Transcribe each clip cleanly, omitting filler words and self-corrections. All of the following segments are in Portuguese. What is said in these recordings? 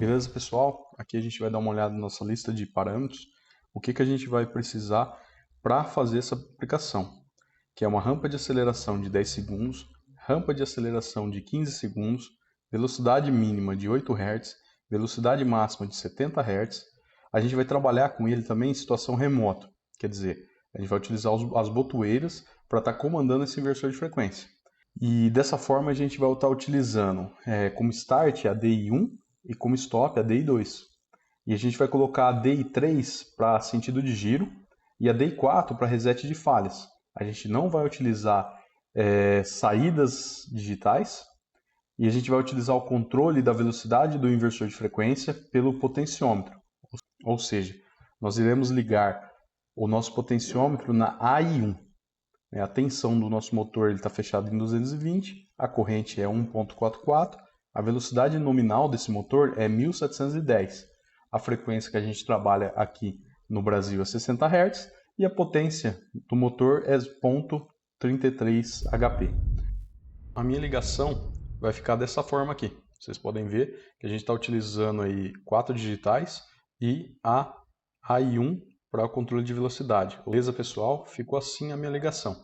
Beleza, pessoal? Aqui a gente vai dar uma olhada na nossa lista de parâmetros. O que a gente vai precisar para fazer essa aplicação, que é uma rampa de aceleração de 10 segundos, rampa de aceleração de 15 segundos, velocidade mínima de 8 Hz, velocidade máxima de 70 Hz. A gente vai trabalhar com ele também em situação remota, quer dizer, a gente vai utilizar as botoeiras para estar comandando esse inversor de frequência. E dessa forma a gente vai estar utilizando como start a DI1 e como stop a DI2. E a gente vai colocar a DI3 para sentido de giro e a DI4 para reset de falhas. A gente não vai utilizar saídas digitais e a gente vai utilizar o controle da velocidade do inversor de frequência pelo potenciômetro. Ou seja, nós iremos ligar o nosso potenciômetro na AI1. A tensão do nosso motor está fechada em 220, a corrente é 1.44, a velocidade nominal desse motor é 1710. A frequência que a gente trabalha aqui no Brasil é 60 Hz e a potência do motor é 0.33 HP. A minha ligação vai ficar dessa forma aqui. Vocês podem ver que a gente está utilizando aí 4 digitais e a AI1 para o controle de velocidade. Beleza, pessoal? Ficou assim a minha ligação.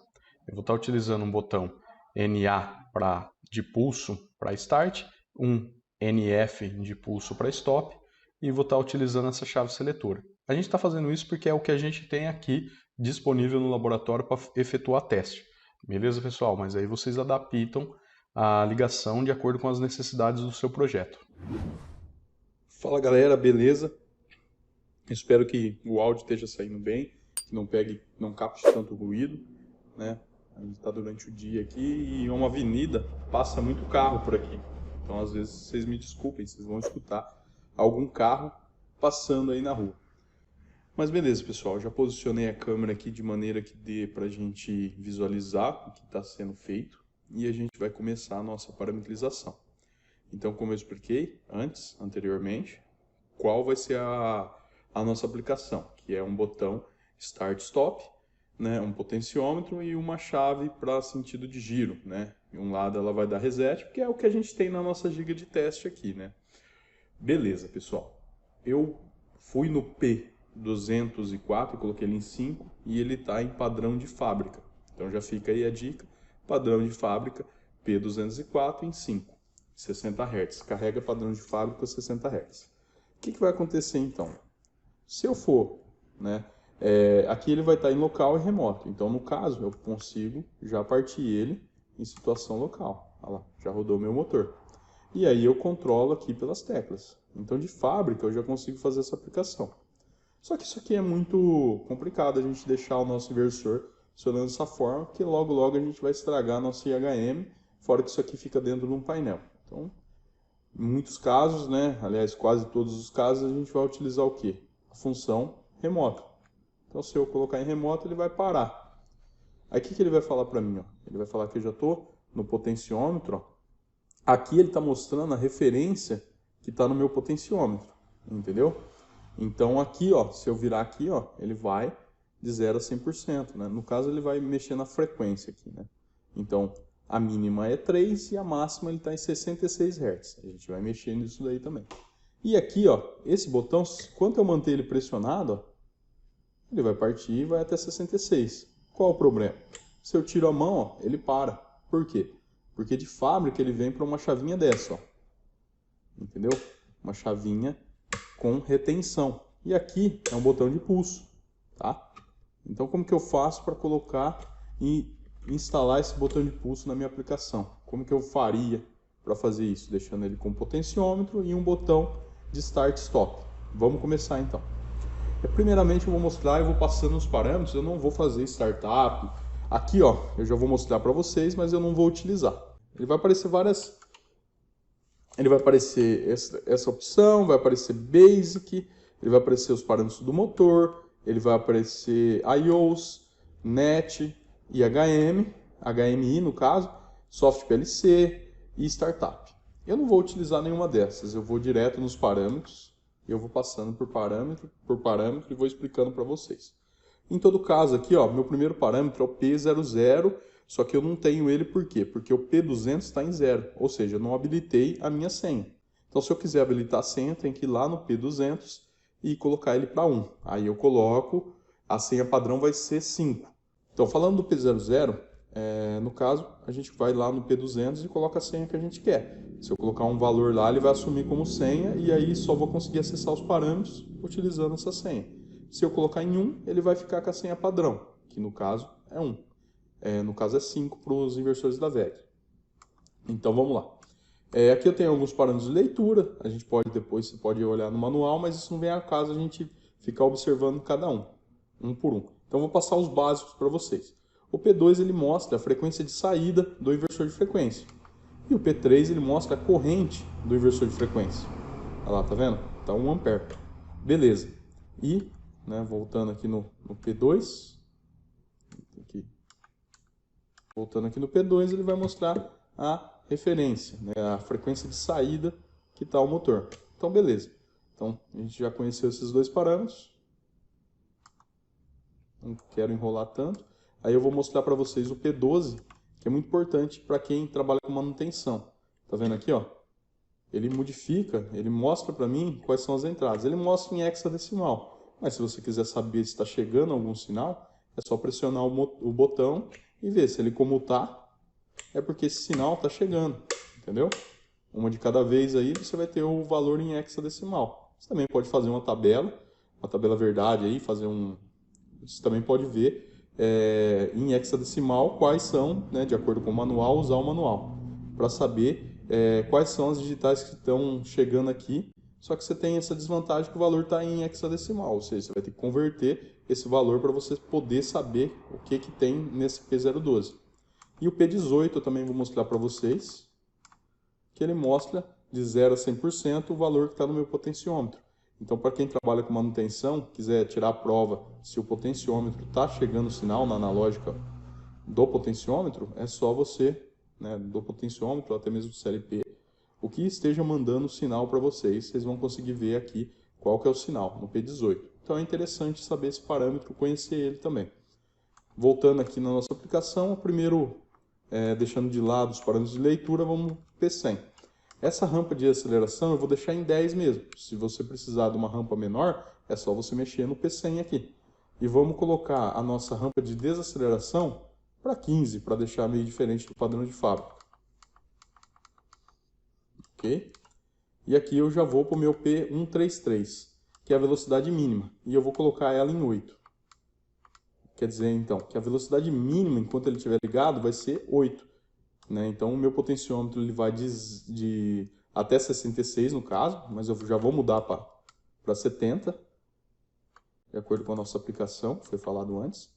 Eu vou estar utilizando um botão NA de pulso para start, um NF de pulso para stop e vou estar utilizando essa chave seletora. A gente está fazendo isso porque é o que a gente tem aqui disponível no laboratório para efetuar teste. Beleza, pessoal? Mas aí vocês adaptam a ligação de acordo com as necessidades do seu projeto. Fala, galera, beleza? Espero que o áudio esteja saindo bem, que não capte tanto ruído, né? A gente está durante o dia aqui e uma avenida passa muito carro por aqui. Então, às vezes, vocês me desculpem, vocês vão escutar algum carro passando aí na rua. Mas beleza, pessoal, já posicionei a câmera aqui de maneira que dê para a gente visualizar o que está sendo feito e a gente vai começar a nossa parametrização. Então, como eu expliquei anteriormente, qual vai ser a nossa aplicação, que é um botão Start-Stop, né, um potenciômetro e uma chave para sentido de giro, né? Em um lado ela vai dar reset, porque é o que a gente tem na nossa giga de teste aqui, né? Beleza, pessoal. Eu fui no P204 e coloquei ele em 5 e ele está em padrão de fábrica. Então já fica aí a dica, padrão de fábrica P204 em 5, 60 Hz. Carrega padrão de fábrica 60 Hz. O que vai acontecer então? Se eu for, né? Aqui ele vai estar em local e remoto. Então, no caso, eu consigo já partir ele em situação local. Olha lá, já rodou meu motor. E aí eu controlo aqui pelas teclas. Então, de fábrica, eu já consigo fazer essa aplicação. Só que isso aqui é muito complicado, a gente deixar o nosso inversor funcionando dessa forma, porque logo a gente vai estragar nosso IHM, fora que isso aqui fica dentro de um painel. Então, em muitos casos, né, aliás, quase todos os casos, a gente vai utilizar o quê? A função remoto. Então, se eu colocar em remoto, ele vai parar. Aí, o que ele vai falar para mim? Ó? Ele vai falar que eu já estou no potenciômetro. Ó. Aqui ele está mostrando a referência que está no meu potenciômetro. Entendeu? Então, aqui, ó, se eu virar aqui, ó, ele vai de 0 a 100%. Né? No caso, ele vai mexer na frequência aqui. Né? Então, a mínima é 3 e a máxima está em 66 Hz. A gente vai mexer nisso daí também. E aqui, ó, esse botão, quando eu manter ele pressionado, ó, ele vai partir e vai até 66. Qual o problema? Se eu tiro a mão, ó, ele para. Por quê? Porque de fábrica ele vem para uma chavinha dessa. Ó. Entendeu? Uma chavinha com retenção. E aqui é um botão de pulso. Tá? Então como que eu faço para colocar e instalar esse botão de pulso na minha aplicação? Como que eu faria para fazer isso? Deixando ele com potenciômetro e um botão de Start-Stop. Vamos começar então. Primeiramente eu vou mostrar, eu vou passando os parâmetros, eu não vou fazer startup. Aqui, ó, eu já vou mostrar para vocês, mas eu não vou utilizar. Ele vai aparecer essa opção, vai aparecer Basic, ele vai aparecer os parâmetros do motor, ele vai aparecer IOS, NET, HMI no caso, Soft PLC e Startup. Eu não vou utilizar nenhuma dessas, eu vou direto nos parâmetros. Eu vou passando por parâmetro e vou explicando para vocês. Em todo caso aqui, ó, meu primeiro parâmetro é o P00, só que eu não tenho ele por quê? Porque o P200 está em 0, ou seja, eu não habilitei a minha senha. Então, se eu quiser habilitar a senha, eu tenho que ir lá no P200 e colocar ele para 1. Aí eu coloco, a senha padrão vai ser 5. Então, falando do P00, no caso, a gente vai lá no P200 e coloca a senha que a gente quer. Se eu colocar um valor lá, ele vai assumir como senha e aí só vou conseguir acessar os parâmetros utilizando essa senha. Se eu colocar em 1, ele vai ficar com a senha padrão, que no caso é 1. No caso é 5 para os inversores da VEG. Então vamos lá. Aqui eu tenho alguns parâmetros de leitura, a gente pode depois, você pode olhar no manual, mas isso não vem a caso a gente ficar observando cada um por um. Então eu vou passar os básicos para vocês. O P2 ele mostra a frequência de saída do inversor de frequência. E o P3 ele mostra a corrente do inversor de frequência. Olha lá, tá vendo? Tá 1 ampere. Beleza. E, voltando aqui no P2, voltando aqui no P2, ele vai mostrar a referência, a frequência de saída que está o motor. Então, beleza. Então, a gente já conheceu esses dois parâmetros. Não quero enrolar tanto. Aí eu vou mostrar para vocês o P12, que é muito importante para quem trabalha com manutenção. Tá vendo aqui, ó? Ele modifica, ele mostra para mim quais são as entradas. Ele mostra em hexadecimal. Mas se você quiser saber se está chegando algum sinal, é só pressionar o botão e ver se ele comutar, é porque esse sinal está chegando, entendeu? Uma de cada vez aí, você vai ter o valor em hexadecimal. Você também pode fazer uma tabela verdade aí, você também pode ver em hexadecimal quais são, de acordo com o manual, usar o manual, para saber quais são as digitais que estão chegando aqui, só que você tem essa desvantagem que o valor está em hexadecimal, ou seja, você vai ter que converter esse valor para você poder saber o que tem nesse P012. E o P18 eu também vou mostrar para vocês, que ele mostra de 0 a 100% o valor que está no meu potenciômetro. Então, para quem trabalha com manutenção, quiser tirar a prova se o potenciômetro está chegando o sinal na analógica do potenciômetro, é só você, do potenciômetro, até mesmo do CLP, o que esteja mandando o sinal para vocês vão conseguir ver aqui qual que é o sinal, no P18. Então, é interessante saber esse parâmetro, conhecer ele também. Voltando aqui na nossa aplicação, primeiro, deixando de lado os parâmetros de leitura, vamos para o P100. Essa rampa de aceleração eu vou deixar em 10 mesmo. Se você precisar de uma rampa menor, é só você mexer no P100 aqui. E vamos colocar a nossa rampa de desaceleração para 15, para deixar meio diferente do padrão de fábrica. Ok? E aqui eu já vou para o meu P133, que é a velocidade mínima. E eu vou colocar ela em 8. Quer dizer, então, que a velocidade mínima, enquanto ele estiver ligado, vai ser 8. Então, o meu potenciômetro ele vai de até 66, no caso, mas eu já vou mudar para 70, de acordo com a nossa aplicação, que foi falado antes.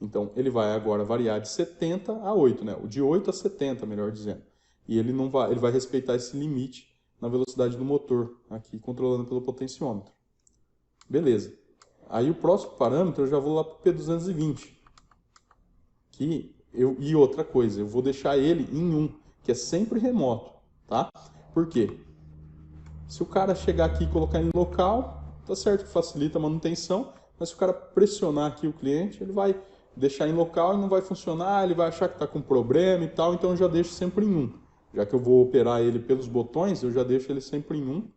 Então, ele vai agora variar de 70 a 8, o de 8 a 70, melhor dizendo. E ele vai respeitar esse limite na velocidade do motor, aqui controlando pelo potenciômetro. Beleza. Aí o próximo parâmetro eu já vou lá para o P220, e outra coisa, eu vou deixar ele em 1, que é sempre remoto, tá? Por quê? Se o cara chegar aqui e colocar em local, tá certo que facilita a manutenção, mas se o cara pressionar aqui o cliente, ele vai deixar em local e não vai funcionar, ele vai achar que está com problema e tal, então eu já deixo sempre em 1. Já que eu vou operar ele pelos botões, eu já deixo ele sempre em 1,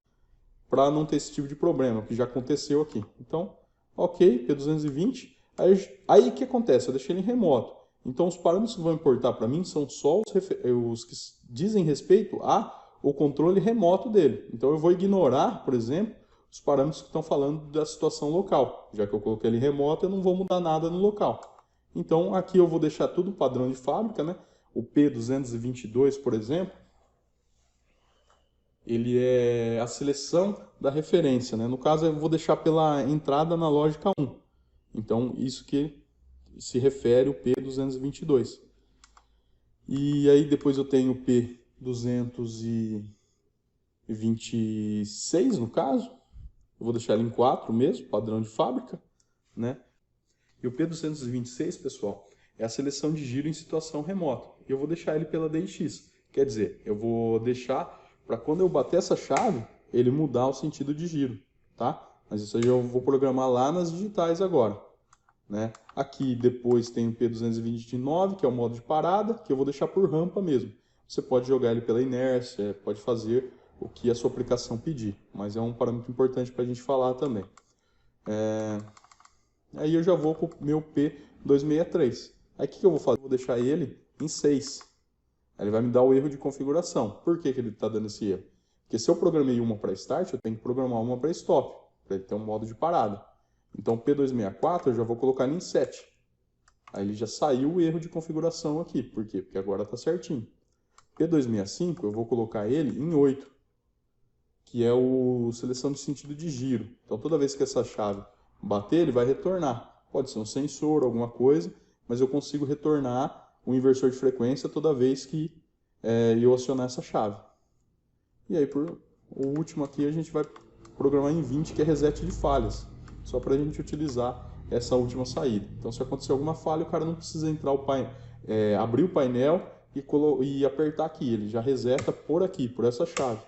para não ter esse tipo de problema, que já aconteceu aqui. Então, ok, P220, aí o que acontece? Eu deixei ele em remoto. Então, os parâmetros que vão importar para mim são só os que dizem respeito ao controle remoto dele. Então, eu vou ignorar, por exemplo, os parâmetros que estão falando da situação local. Já que eu coloquei ele remoto, eu não vou mudar nada no local. Então, aqui eu vou deixar tudo padrão de fábrica, O P222, por exemplo, ele é a seleção da referência, No caso, eu vou deixar pela entrada analógica 1. Então, isso que se refere ao P222. E aí depois eu tenho o P226, no caso. Eu vou deixar ele em 4 mesmo, padrão de fábrica, E o P226, pessoal, é a seleção de giro em situação remota. E eu vou deixar ele pela DX. Quer dizer, eu vou deixar para quando eu bater essa chave, ele mudar o sentido de giro, tá? Mas isso aí eu vou programar lá nas digitais agora. Aqui depois tem o P229, que é o modo de parada, que eu vou deixar por rampa mesmo. Você pode jogar ele pela inércia, pode fazer o que a sua aplicação pedir, mas é um parâmetro importante para a gente falar também. Aí eu já vou para o meu P263. Aí o que eu vou fazer? Eu vou deixar ele em 6. Aí ele vai me dar o erro de configuração. Por que ele está dando esse erro? Porque se eu programei uma para start, eu tenho que programar uma para stop, para ele ter um modo de parada. Então o P264 eu já vou colocar ele em 7. Aí ele já saiu o erro de configuração aqui. Por quê? Porque agora está certinho. P265 eu vou colocar ele em 8, que é o seleção de sentido de giro. Então toda vez que essa chave bater, ele vai retornar. Pode ser um sensor, alguma coisa, mas eu consigo retornar o inversor de frequência toda vez que eu acionar essa chave. E aí, por o último aqui, a gente vai programar em 20, que é reset de falhas, só para a gente utilizar essa última saída. Então, se acontecer alguma falha, o cara não precisa entrar abrir o painel e apertar aqui. Ele já reseta por aqui, por essa chave.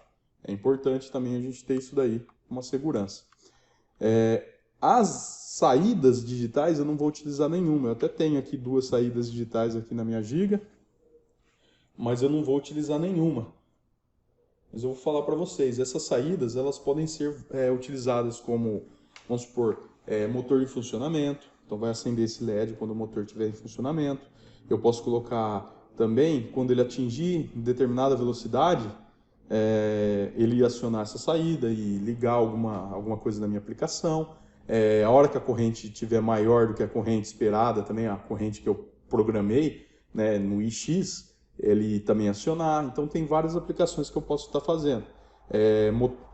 É importante também a gente ter isso daí, uma segurança. As saídas digitais eu não vou utilizar nenhuma. Eu até tenho aqui 2 saídas digitais aqui na minha giga, mas eu não vou utilizar nenhuma. Mas eu vou falar para vocês, essas saídas elas podem ser utilizadas como, vamos supor, motor em funcionamento. Então vai acender esse LED quando o motor estiver em funcionamento. Eu posso colocar também, quando ele atingir determinada velocidade, ele acionar essa saída e ligar alguma coisa na minha aplicação. A hora que a corrente estiver maior do que a corrente esperada, também a corrente que eu programei, né, no IX, ele também acionar. Então tem várias aplicações que eu posso estar fazendo.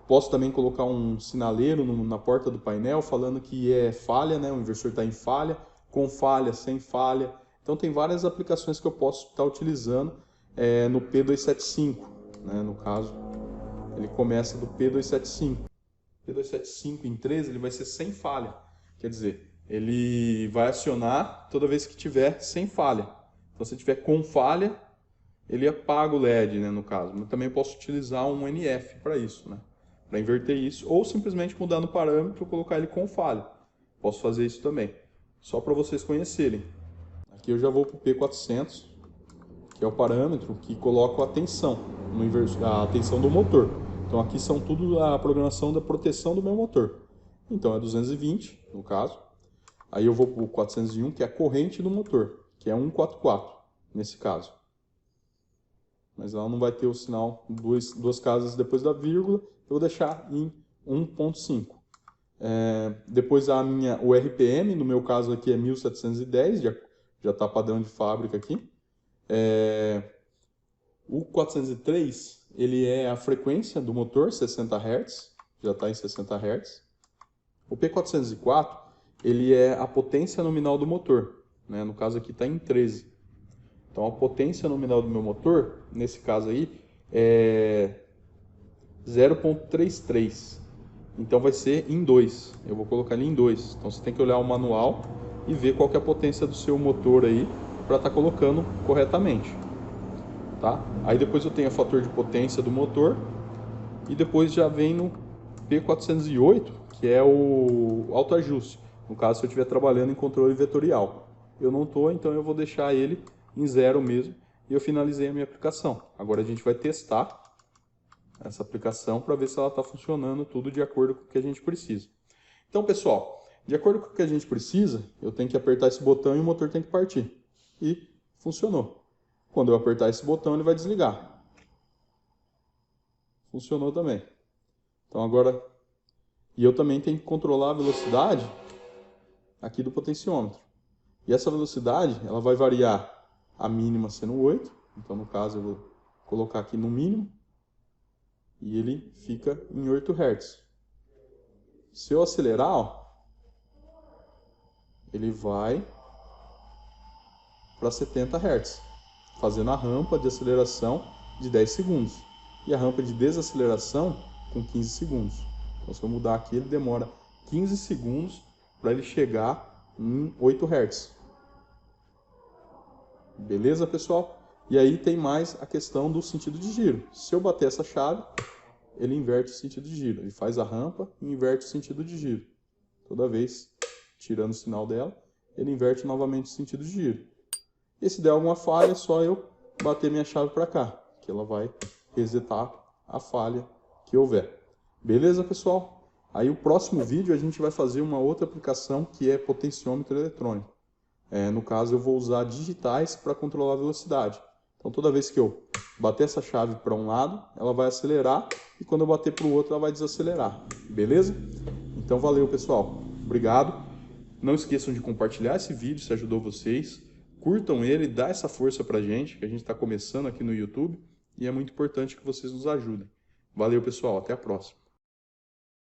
Posso também colocar um sinaleiro na porta do painel falando que é falha, né, o inversor está em falha, com falha, sem falha. Então tem várias aplicações que eu posso estar utilizando no P275, né, no caso ele começa do P275. P275 em 13 ele vai ser sem falha, quer dizer, ele vai acionar toda vez que tiver sem falha. Então se tiver com falha, ele apaga o LED, né, no caso. Mas também posso utilizar um NF para isso, né, para inverter isso, ou simplesmente mudar no parâmetro e colocar ele com falha. Posso fazer isso também, só para vocês conhecerem. Aqui eu já vou para o P400, que é o parâmetro que coloca a tensão, a tensão do motor. Então aqui são tudo a programação da proteção do meu motor. Então é 220, no caso. Aí eu vou para o 401, que é a corrente do motor, que é 144, nesse caso. Mas ela não vai ter o sinal duas casas depois da vírgula, eu vou deixar em 1.5. Depois o RPM, no meu caso aqui é 1710, já está padrão de fábrica aqui. O 403, ele é a frequência do motor, 60 Hz, já está em 60 Hz. O P404, ele é a potência nominal do motor, né? No caso aqui está em 13. Então a potência nominal do meu motor, nesse caso aí, é 0.33. Então vai ser em 2. Eu vou colocar ele em 2. Então você tem que olhar o manual e ver qual que é a potência do seu motor aí para estar colocando corretamente. Tá? Aí depois eu tenho o fator de potência do motor e depois já vem no P408, que é o autoajuste. No caso, se eu estiver trabalhando em controle vetorial. Eu não estou, então eu vou deixar ele em 0 mesmo e eu finalizei a minha aplicação. Agora a gente vai testar essa aplicação para ver se ela está funcionando tudo de acordo com o que a gente precisa. Então, pessoal, de acordo com o que a gente precisa, eu tenho que apertar esse botão e o motor tem que partir. E funcionou. Quando eu apertar esse botão, ele vai desligar. Funcionou também. Então agora... E eu também tenho que controlar a velocidade aqui do potenciômetro. E essa velocidade, ela vai variar a mínima sendo 8. Então, no caso, eu vou colocar aqui no mínimo. E ele fica em 8 Hz. Se eu acelerar, ó, ele vai para 70 Hz, fazendo a rampa de aceleração de 10 segundos. E a rampa de desaceleração com 15 segundos. Então, se eu mudar aqui, ele demora 15 segundos para ele chegar em 8 Hz. Beleza, pessoal? E aí tem mais a questão do sentido de giro. Se eu bater essa chave, ele inverte o sentido de giro. Ele faz a rampa e inverte o sentido de giro. Toda vez, tirando o sinal dela, ele inverte novamente o sentido de giro. E se der alguma falha, é só eu bater minha chave para cá, que ela vai resetar a falha que houver. Beleza, pessoal? Aí o próximo vídeo a gente vai fazer uma outra aplicação que é potenciômetro eletrônico. No caso, eu vou usar digitais para controlar a velocidade. Então, toda vez que eu bater essa chave para um lado, ela vai acelerar, e quando eu bater para o outro, ela vai desacelerar. Beleza? Então, valeu, pessoal. Obrigado. Não esqueçam de compartilhar esse vídeo se ajudou vocês. Curtam ele, dá essa força para a gente, que a gente está começando aqui no YouTube, e é muito importante que vocês nos ajudem. Valeu, pessoal. Até a próxima.